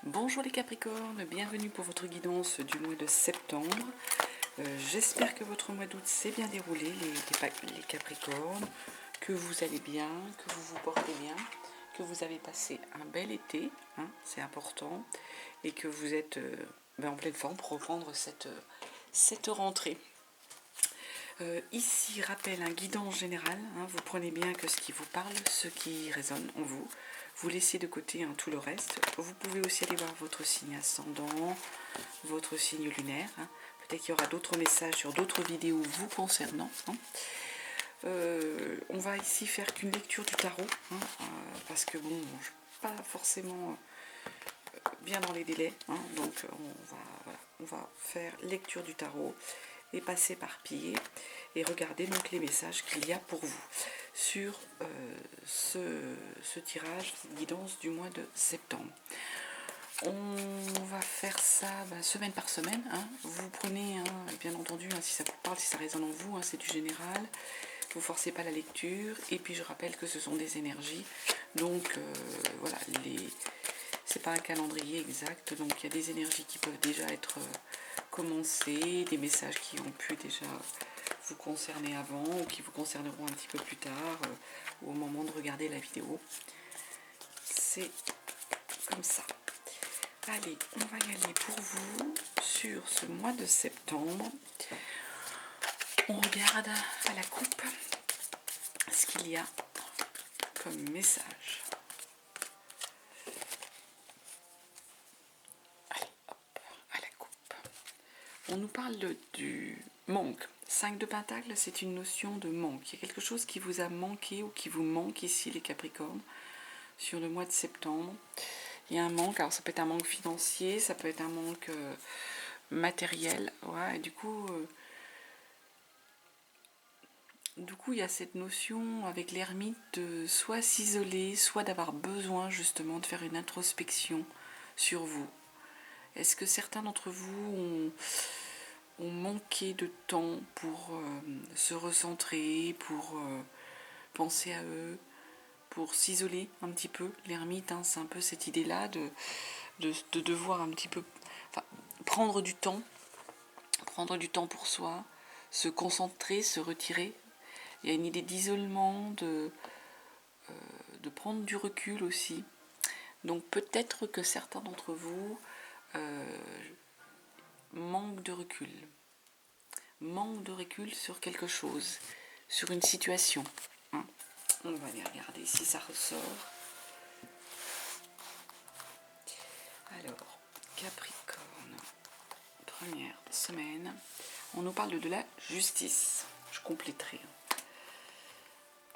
Bonjour les Capricornes, bienvenue pour votre guidance du mois de septembre. J'espère que votre mois d'août s'est bien déroulé, les Capricornes, que vous allez bien, que vous vous portez bien, que vous avez passé un bel été, hein, c'est important, et que vous êtes en pleine forme pour reprendre cette rentrée. Ici, rappel, un guidance général, hein, vous prenez bien que ce qui vous parle, ce qui résonne en vous, vous laissez de côté tout le reste. Vous pouvez aussi aller voir votre signe ascendant, votre signe lunaire. Hein. Peut-être qu'il y aura d'autres messages sur d'autres vidéos vous concernant. Hein. On va ici faire qu'une lecture du tarot, parce que bon, je ne suis pas forcément bien dans les délais. Donc on va faire lecture du tarot et passer par pied et regarder donc les messages qu'il y a pour vous sur ce tirage guidance du mois de septembre. On va faire ça semaine par semaine. Vous prenez, bien entendu, si ça vous parle, si ça résonne en vous, c'est du général. Vous ne forcez pas la lecture. Et puis je rappelle que ce sont des énergies. Donc voilà, c'est pas un calendrier exact. Donc il y a des énergies qui peuvent déjà être commencées, des messages qui ont pu déjà vous concerner avant ou qui vous concerneront un petit peu plus tard ou au moment de regarder la vidéo. C'est comme ça. Allez, on va y aller pour vous sur ce mois de septembre. On regarde à la coupe ce qu'il y a comme message. Allez, hop, à la coupe. On nous parle du manque. 5 de Pentacle, c'est une notion de manque. Il y a quelque chose qui vous a manqué ou qui vous manque ici, les Capricornes, sur le mois de septembre. Il y a un manque, alors ça peut être un manque financier, ça peut être un manque matériel. Ouais, et du coup, il y a cette notion avec l'ermite de soit s'isoler, soit d'avoir besoin justement de faire une introspection sur vous. Est-ce que certains d'entre vous ont manqué de temps pour se recentrer, pour penser à eux, pour s'isoler un petit peu? L'ermite, c'est un peu cette idée-là de devoir un petit peu prendre du temps pour soi, se concentrer, se retirer. Il y a une idée d'isolement, de prendre du recul aussi. Donc peut-être que certains d'entre vous manquent de recul sur quelque chose, sur une situation. On va aller regarder si ça ressort. Alors, Capricorne, première semaine, on nous parle de la justice. Je compléterai.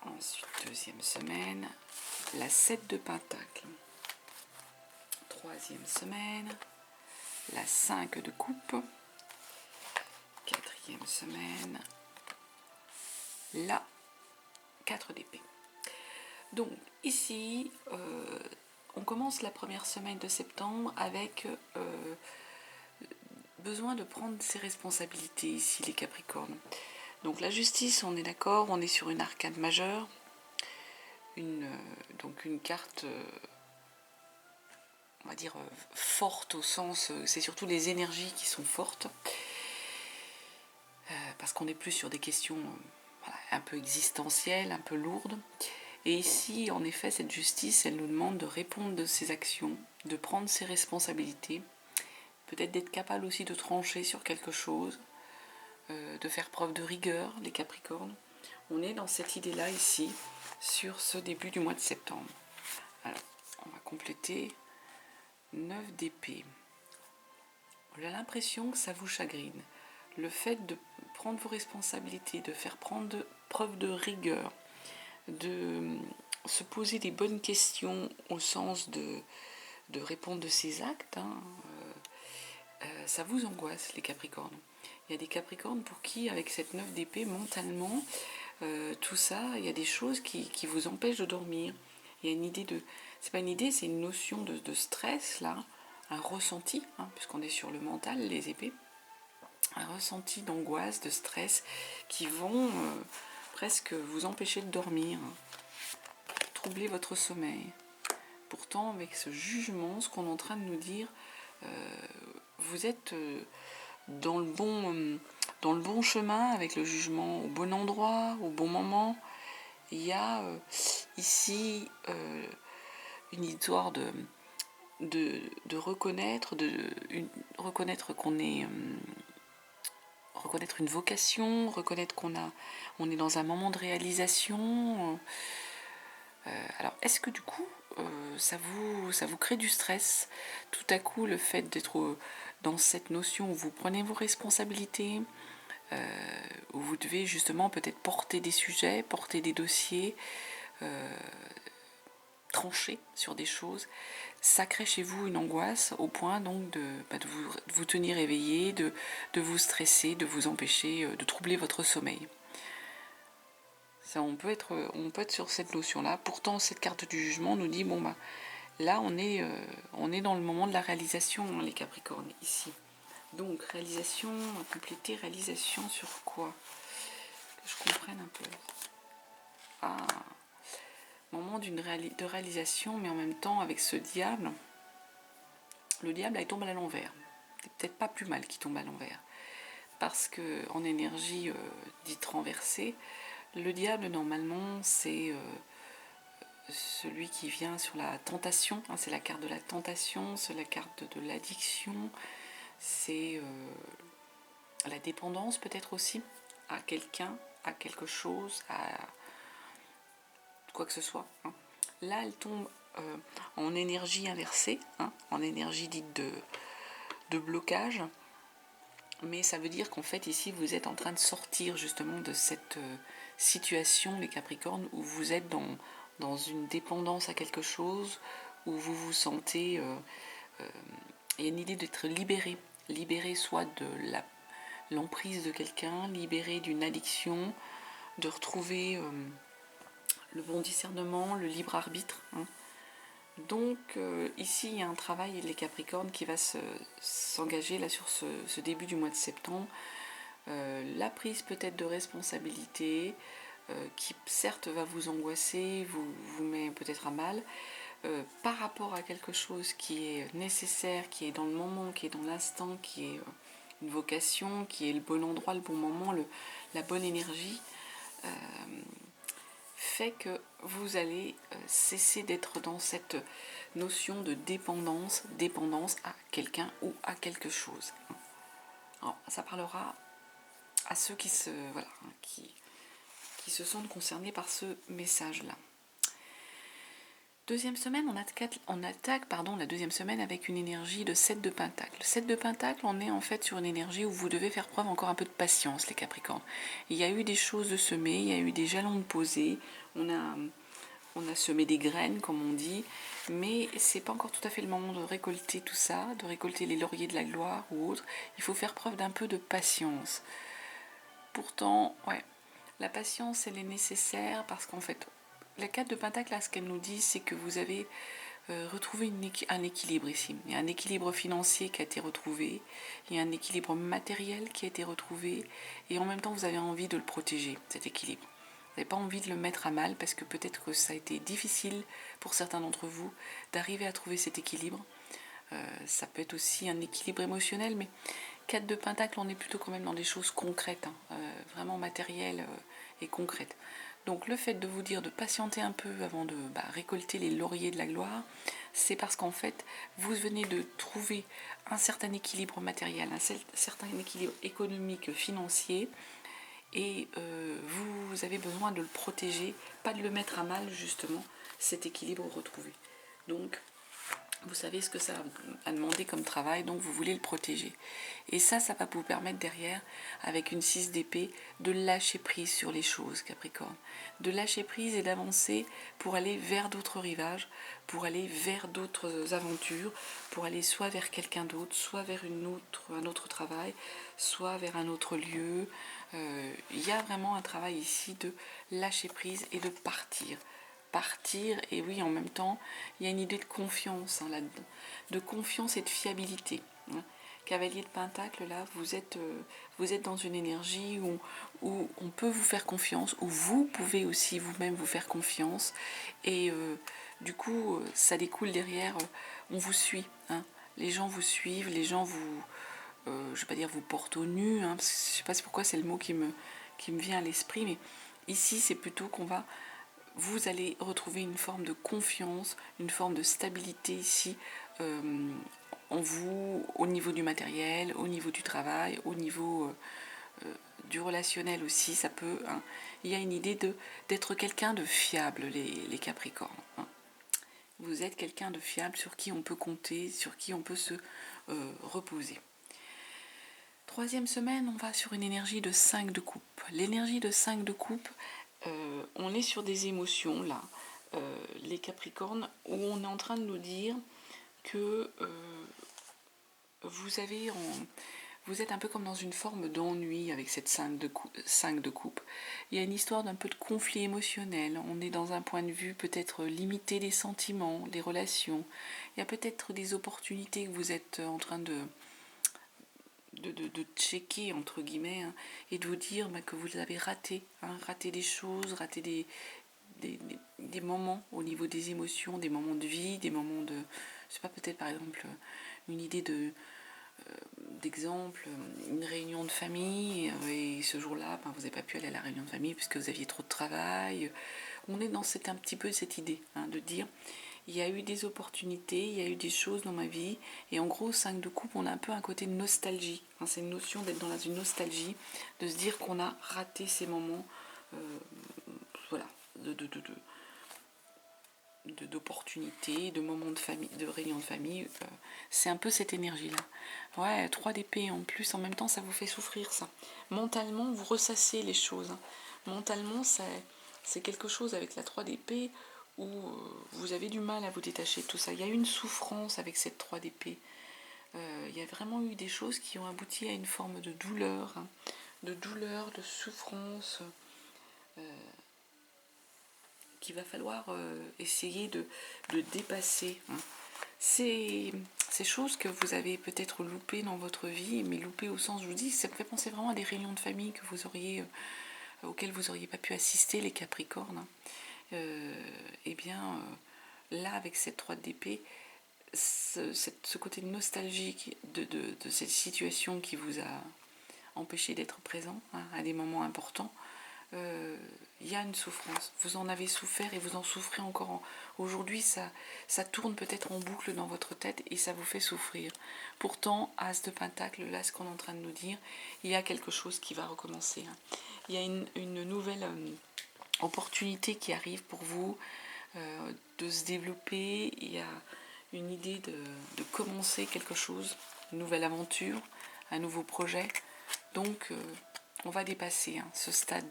Ensuite, deuxième semaine, la 7 de Pentacle. Troisième semaine, la 5 de coupe. Quatrième semaine, la 4 d'épée. Donc ici, on commence la première semaine de septembre avec besoin de prendre ses responsabilités ici, les Capricornes. Donc la justice, on est d'accord, on est sur une arcane majeure, donc une carte, on va dire, forte au sens, c'est surtout les énergies qui sont fortes, parce qu'on n'est plus sur des questions un peu existentielles, un peu lourdes. Et ici, en effet, cette justice, elle nous demande de répondre de ses actions, de prendre ses responsabilités, peut-être d'être capable aussi de trancher sur quelque chose, de faire preuve de rigueur, les Capricornes. On est dans cette idée-là ici, sur ce début du mois de septembre. Alors, on va compléter 9 d'épée. On a l'impression que ça vous chagrine. Le fait de prendre vos responsabilités, de faire preuve de rigueur, de se poser des bonnes questions au sens de répondre de ses actes, ça vous angoisse, les Capricornes. Il y a des Capricornes pour qui, avec cette 9 d'épée, mentalement, tout ça, il y a des choses qui vous empêchent de dormir. Il y a une idée de... C'est pas une idée, c'est une notion de stress, là, un ressenti, puisqu'on est sur le mental, les épées, un ressenti d'angoisse, de stress, qui vont presque vous empêcher de dormir, troubler votre sommeil. Pourtant, avec ce jugement, ce qu'on est en train de nous dire, vous êtes dans le bon chemin, avec le jugement au bon endroit, au bon moment. Il y a ici une histoire de reconnaître, reconnaître qu'on est... reconnaître une vocation, reconnaître on est dans un moment de réalisation. Alors, est-ce que du coup, ça vous crée du stress, tout à coup, le fait d'être dans cette notion où vous prenez vos responsabilités, où vous devez justement peut-être porter des sujets, porter des dossiers, trancher sur des choses, ça crée chez vous une angoisse au point donc de vous tenir éveillé, de vous stresser, de vous empêcher, de troubler votre sommeil. Ça, on peut être sur cette notion-là. Pourtant, cette carte du jugement nous dit, bon, bah, là, on est dans le moment de la réalisation, hein, les Capricornes, ici. Donc, réalisation, compléter, réalisation sur quoi? Que je comprenne un peu. Ah, moment de réalisation, mais en même temps, avec ce diable, le diable, il tombe à l'envers. C'est peut-être pas plus mal qu'il tombe à l'envers. Parce que en énergie dite renversée, le diable, normalement, c'est celui qui vient sur la tentation, hein, c'est la carte de la tentation, c'est la carte de l'addiction, c'est la dépendance peut-être aussi à quelqu'un, à quelque chose, à quoi que ce soit. Hein. Là, elle tombe en énergie inversée, hein, en énergie dite de blocage, mais ça veut dire qu'en fait ici vous êtes en train de sortir justement de cette situation, les Capricornes, où vous êtes dans une dépendance à quelque chose, où vous vous sentez... il y a une idée d'être libéré soit de l'emprise de quelqu'un, libéré d'une addiction, de retrouver le bon discernement, le libre arbitre. Hein. Donc ici il y a un travail, les Capricornes, qui va s'engager là sur ce début du mois de septembre. La prise peut-être de responsabilité, qui certes va vous angoisser, vous met peut-être à mal, par rapport à quelque chose qui est nécessaire, qui est dans le moment, qui est dans l'instant, qui est une vocation, qui est le bon endroit, le bon moment, la bonne énergie, fait que vous allez cesser d'être dans cette notion de dépendance à quelqu'un ou à quelque chose. Alors, ça parlera à ceux qui se sentent concernés par ce message-là. Deuxième semaine, on attaque la deuxième semaine avec une énergie de 7 de Pentacle. 7 de Pentacle, on est en fait sur une énergie où vous devez faire preuve encore un peu de patience, les Capricornes. Il y a eu des choses de semées, il y a eu des jalons de poser, on a semé des graines, comme on dit, mais c'est pas encore tout à fait le moment de récolter tout ça, de récolter les lauriers de la gloire ou autre. Il faut faire preuve d'un peu de patience. Pourtant, ouais, la patience, elle est nécessaire parce qu'en fait, la carte de Pentacle, là, ce qu'elle nous dit, c'est que vous avez retrouvé un équilibre ici. Il y a un équilibre financier qui a été retrouvé, il y a un équilibre matériel qui a été retrouvé, et en même temps, vous avez envie de le protéger, cet équilibre. Vous n'avez pas envie de le mettre à mal parce que peut-être que ça a été difficile pour certains d'entre vous d'arriver à trouver cet équilibre. Ça peut être aussi un équilibre émotionnel, mais 4 de Pentacle, on est plutôt quand même dans des choses concrètes, hein, vraiment matérielles et concrètes. Donc le fait de vous dire de patienter un peu avant de récolter les lauriers de la gloire, c'est parce qu'en fait, vous venez de trouver un certain équilibre matériel, un certain équilibre économique, financier, et vous avez besoin de le protéger, pas de le mettre à mal, justement, cet équilibre retrouvé. Donc, vous savez ce que ça a demandé comme travail, donc vous voulez le protéger. Et ça va vous permettre derrière, avec une 6 d'épée, de lâcher prise sur les choses, Capricorne. De lâcher prise et d'avancer pour aller vers d'autres rivages, pour aller vers d'autres aventures, pour aller soit vers quelqu'un d'autre, soit vers un autre travail, soit vers un autre lieu. Il y a vraiment un travail ici de lâcher prise et de partir. Et oui, en même temps, il y a une idée de confiance, hein, là-dedans, de confiance et de fiabilité. Hein. Cavalier de Pentacle, là, vous êtes dans une énergie où on peut vous faire confiance, où vous pouvez aussi vous-même vous faire confiance, et du coup, ça découle derrière, on vous suit, hein. Les gens vous suivent, les gens vous, je ne vais pas dire vous portent au nu, hein, parce que je ne sais pas pourquoi c'est le mot qui me vient à l'esprit, mais ici c'est plutôt vous allez retrouver une forme de confiance, une forme de stabilité ici, en vous, au niveau du matériel, au niveau du travail, au niveau du relationnel aussi, ça peut, hein. Il y a une idée d'être quelqu'un de fiable, les Capricornes, hein. Vous êtes quelqu'un de fiable sur qui on peut compter, sur qui on peut se reposer. Troisième semaine, on va sur une énergie de 5 de coupe. L'énergie de 5 de coupe, on est sur des émotions là, les Capricornes, où on est en train de nous dire que vous êtes un peu comme dans une forme d'ennui avec cette 5 de coupe. Il y a une histoire d'un peu de conflit émotionnel. On est dans un point de vue peut-être limité des sentiments, des relations. Il y a peut-être des opportunités que vous êtes en train de checker, entre guillemets, hein, et de vous dire que vous avez raté, hein, raté des choses, raté des moments au niveau des émotions, des moments de vie, des moments de... Je sais pas, peut-être par exemple une idée d'exemple, une réunion de famille, et ce jour-là, vous n'avez pas pu aller à la réunion de famille puisque vous aviez trop de travail. On est dans un petit peu cette idée, hein, de dire, il y a eu des opportunités, il y a eu des choses dans ma vie, et en gros, 5 de coupe, on a un peu un côté de nostalgie, hein, c'est une notion d'être dans une nostalgie, de se dire qu'on a raté ces moments, voilà, d'opportunités, de moments de famille, de réunions de famille, c'est un peu cette énergie-là. Ouais, 3 d'épée en plus, en même temps, ça vous fait souffrir, ça. Mentalement, vous ressassez les choses, hein. Mentalement, c'est quelque chose avec la 3 d'épée où vous avez du mal à vous détacher de tout ça. Il y a eu une souffrance avec cette 3 d'épée. Il y a vraiment eu des choses qui ont abouti à une forme de douleur, hein, de souffrance, qu'il va falloir essayer de dépasser, hein. Ces choses que vous avez peut-être loupées dans votre vie, mais loupées au sens, je vous dis, ça me fait penser vraiment à des réunions de famille que vous auriez, auxquelles vous n'auriez pas pu assister, les Capricornes, hein. Eh bien, là, avec cette 3 d'épée, ce côté nostalgique de cette situation qui vous a empêché d'être présent, hein, à des moments importants, il y a une souffrance. Vous en avez souffert et vous en souffrez encore. Aujourd'hui, ça tourne peut-être en boucle dans votre tête et ça vous fait souffrir. Pourtant, As de Pentacle, là, ce qu'on est en train de nous dire, il y a quelque chose qui va recommencer, hein. Il y a une nouvelle opportunité qui arrive pour vous de se développer. Il y a une idée de commencer quelque chose, une nouvelle aventure, un nouveau projet. Donc, on va dépasser, hein, ce stade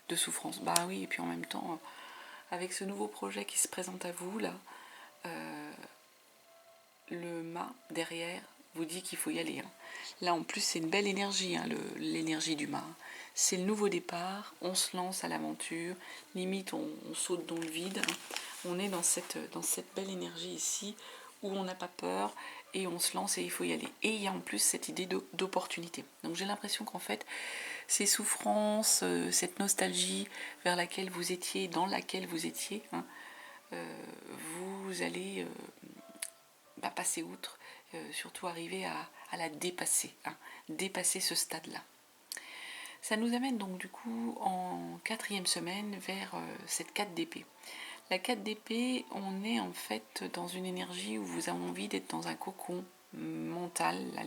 de souffrance. Bah oui, et puis en même temps, avec ce nouveau projet qui se présente à vous, là, le mât derrière vous dit qu'il faut y aller, hein. Là, en plus, c'est une belle énergie, hein, l'énergie du mât. C'est le nouveau départ, on se lance à l'aventure, limite, on saute dans le vide, hein. On est dans cette belle énergie ici, où on n'a pas peur, et on se lance et il faut y aller. Et il y a en plus cette idée d'opportunité. Donc j'ai l'impression qu'en fait, ces souffrances, cette nostalgie vers laquelle vous étiez, dans laquelle vous étiez, hein, vous allez passer outre, surtout arriver à la dépasser, hein, dépasser ce stade-là. Ça nous amène donc du coup en 4e semaine vers cette 4 d'épée. La 4 d'épée, on est en fait dans une énergie où vous avez envie d'être dans un cocon mental, là,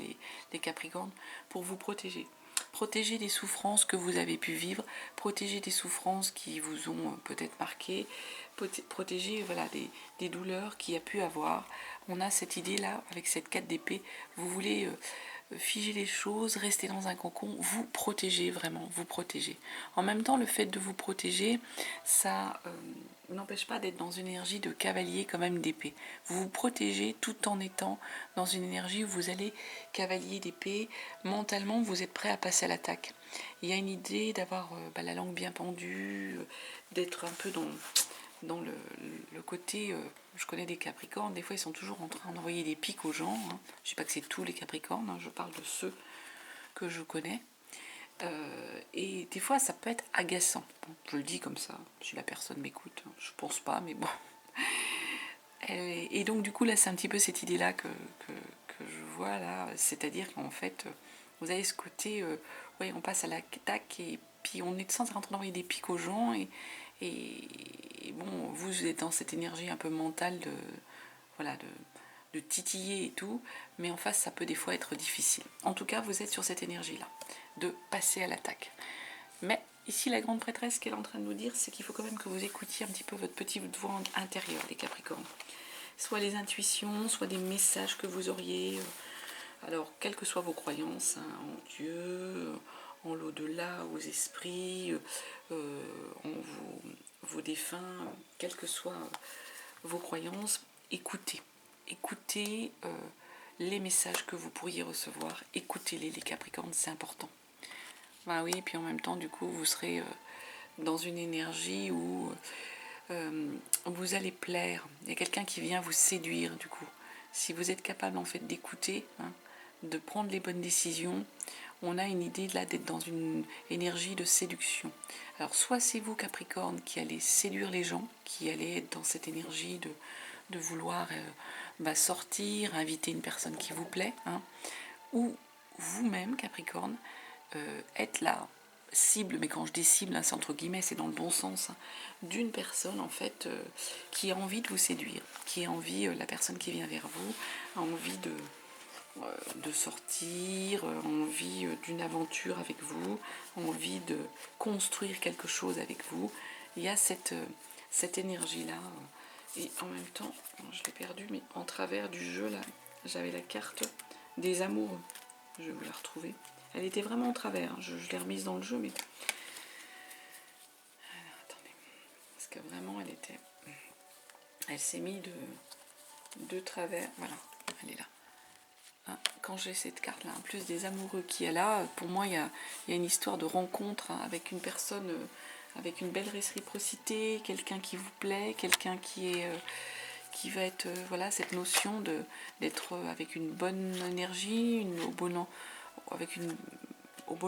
les Capricornes, pour vous protéger. Protéger des souffrances que vous avez pu vivre, protéger des souffrances qui vous ont peut-être marqué, protéger voilà, des douleurs qu'il y a pu avoir. On a cette idée-là, avec cette 4 d'épée, vous voulez figer les choses, rester dans un cocon, vous protéger vraiment, vous protéger. En même temps, le fait de vous protéger, ça n'empêche pas d'être dans une énergie de cavalier quand même d'épée. Vous vous protégez tout en étant dans une énergie où vous allez cavalier d'épée. Mentalement, vous êtes prêt à passer à l'attaque. Il y a une idée d'avoir la langue bien pendue, d'être un peu dans le côté... je connais des Capricornes, des fois ils sont toujours en train d'envoyer des pics aux gens, hein. Je ne sais pas que c'est tous les Capricornes, hein, je parle de ceux que je connais. Et des fois ça peut être agaçant. Bon, je le dis comme ça, si la personne m'écoute, je pense pas, mais bon. Et donc du coup là c'est un petit peu cette idée là que je vois là, c'est-à-dire qu'en fait vous avez ce côté, ouais, on passe à l'attaque et puis on est sans rentrer d'envoyer des pics aux gens et bon, vous êtes dans cette énergie un peu mentale de, voilà, de titiller et tout, mais en face ça peut des fois être difficile. En tout cas vous êtes sur cette énergie là, de passer à l'attaque. Mais ici la grande prêtresse, ce qu'elle est en train de nous dire, c'est qu'il faut quand même que vous écoutiez un petit peu votre petite voix intérieure, les Capricornes. Soit les intuitions, soit des messages que vous auriez, alors quelles que soient vos croyances, hein, en Dieu, en l'au-delà, aux esprits, en vos défunts, quelles que soient vos croyances, écoutez. Écoutez les messages que vous pourriez recevoir, écoutez-les, les Capricornes, c'est important. Bah oui, puis en même temps, du coup, vous serez dans une énergie où vous allez plaire. Il y a quelqu'un qui vient vous séduire, du coup. Si vous êtes capable, en fait, d'écouter, hein, de prendre les bonnes décisions, on a une idée là d'être dans une énergie de séduction. Alors, soit c'est vous, Capricorne, qui allez séduire les gens, qui allez être dans cette énergie de vouloir sortir, inviter une personne qui vous plaît, hein, ou vous-même, Capricorne, être la cible, mais quand je dis cible, hein, c'est entre guillemets, c'est dans le bon sens, hein, d'une personne en fait qui a envie de vous séduire, qui a envie, la personne qui vient vers vous, a envie de sortir, envie d'une aventure avec vous, envie de construire quelque chose avec vous. Il y a cette énergie-là. Et en même temps, je l'ai perdu, mais en travers du jeu, là, j'avais la carte des amoureux. Je vais vous la retrouver. Elle était vraiment en travers. Je l'ai remise dans le jeu, mais... Alors, attendez. Parce que vraiment, elle s'est mise de travers. Voilà, elle est là. Hein, quand j'ai cette carte-là, en plus des amoureux qui est là, pour moi, il y a une histoire de rencontre, hein, avec une personne... avec une belle réciprocité, quelqu'un qui vous plaît, quelqu'un qui va être, voilà, cette notion d'être avec une bonne énergie, au bon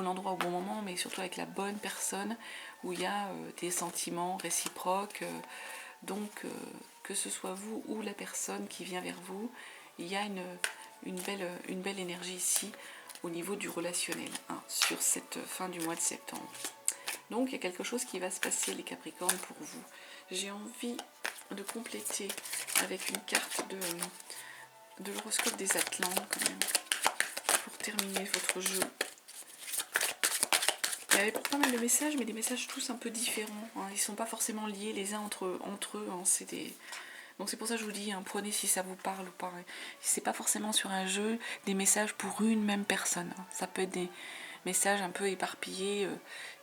endroit au bon moment, mais surtout avec la bonne personne, où il y a des sentiments réciproques. Donc, que ce soit vous ou la personne qui vient vers vous, il y a une belle énergie ici, au niveau du relationnel, hein, sur cette fin du mois de septembre. Donc il y a quelque chose qui va se passer, les Capricornes, pour vous. J'ai envie de compléter avec une carte de l'horoscope des Atlantes, quand même, pour terminer votre jeu. Il y avait pas mal de messages, mais des messages tous un peu différents, hein. Ils ne sont pas forcément liés les uns entre eux, hein. Donc c'est pour ça que je vous dis, hein, prenez si ça vous parle ou pas. C'est pas forcément sur un jeu des messages pour une même personne, hein. Ça peut être des messages un peu éparpillés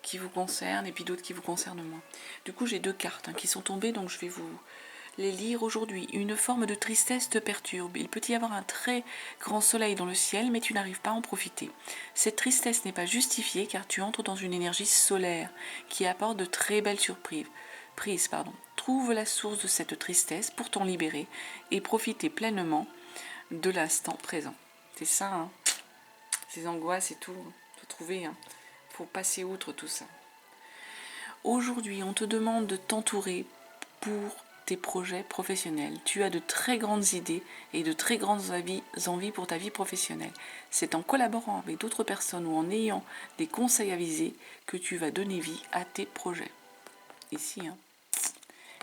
qui vous concernent et puis d'autres qui vous concernent moins. Du coup j'ai deux cartes, hein, qui sont tombées, donc je vais vous les lire aujourd'hui. Une forme de tristesse te perturbe. Il peut y avoir un très grand soleil dans le ciel, mais tu n'arrives pas à en profiter. Cette tristesse n'est pas justifiée car tu entres dans une énergie solaire qui apporte de très belles surprises. Trouve la source de cette tristesse pour t'en libérer et profiter pleinement de l'instant présent. C'est ça, hein, ces angoisses et tout, faut trouver, hein, faut passer outre tout ça. Aujourd'hui, on te demande de t'entourer pour tes projets professionnels. Tu as de très grandes idées et de très grandes envies pour ta vie professionnelle. C'est en collaborant avec d'autres personnes ou en ayant des conseils avisés que tu vas donner vie à tes projets. Ici, hein,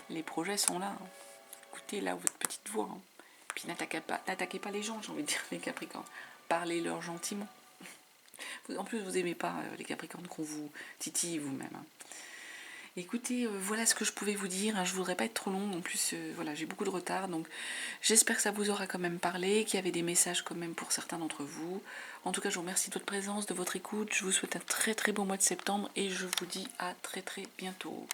les projets sont là. Hein. Écoutez là votre petite voix. Hein. Puis n'attaquez pas les gens, j'ai envie de dire, les Capricornes. Parlez-leur gentiment. En plus, vous n'aimez pas les Capricornes qu'on vous titille vous-même. Hein. Écoutez, voilà ce que je pouvais vous dire. Hein. Je ne voudrais pas être trop long. En plus, voilà, j'ai beaucoup de retard. Donc, j'espère que ça vous aura quand même parlé, qu'il y avait des messages quand même pour certains d'entre vous. En tout cas, je vous remercie de votre présence, de votre écoute. Je vous souhaite un très très beau mois de septembre et je vous dis à très très bientôt.